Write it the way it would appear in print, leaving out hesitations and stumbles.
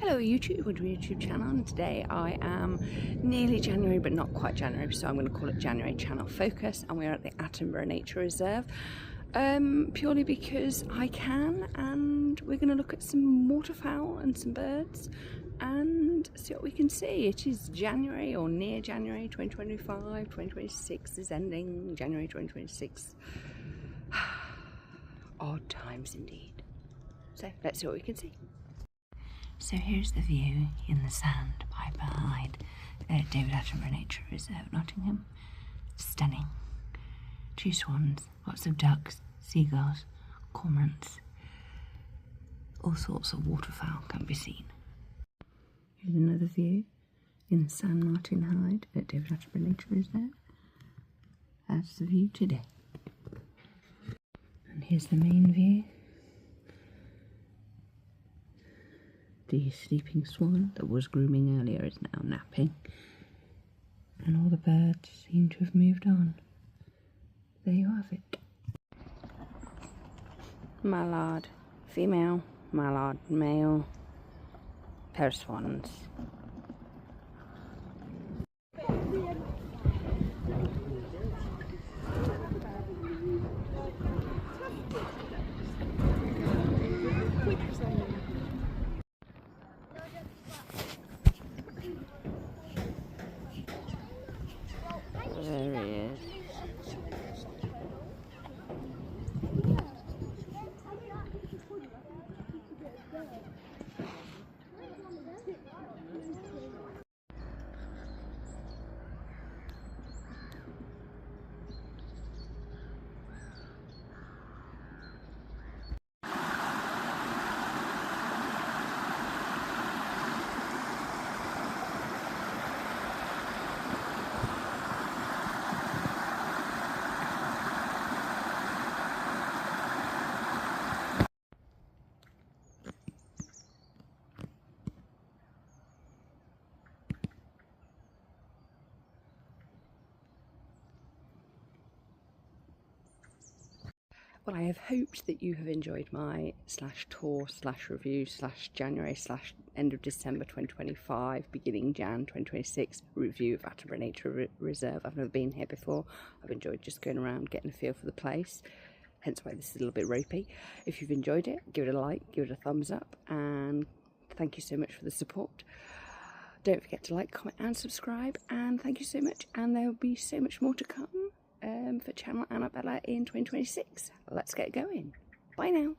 Hello YouTube, welcome to my YouTube channel, and today I am nearly January but not quite January, so I'm going to call it January Channel Focus, and we're at the Attenborough Nature Reserve purely because I can, and we're going to look at some waterfowl and some birds and see what we can see. It is January or near January 2025, 2026 is ending, January 2026. Odd times indeed. So let's see what we can see. So here's the view in the sand by behind David Attenborough Nature Reserve, Nottingham. Stunning. 2 swans, lots of ducks, seagulls, cormorants. All sorts of waterfowl can be seen. Here's another view in San Martin Hyde at David Attenborough Nature Reserve. That's the view today. And here's the main view. The sleeping swan that was grooming earlier is now napping, and all the birds seem to have moved on. There you have it. Mallard, female, mallard, male, pair of swans. There he is. Well, I have hoped that you have enjoyed my /tour /review /January /end of December 2025 beginning Jan 2026 review of Attenborough Nature Reserve. I've never been here before. I've enjoyed just going around getting a feel for the place, hence why this is a little bit ropey. If you've enjoyed it, give it a like, give it a thumbs up, and thank you so much for the support. Don't forget to like, comment and subscribe, and thank you so much, and there will be so much more to come for Channel Annabella in 2026. Let's get going. Bye now.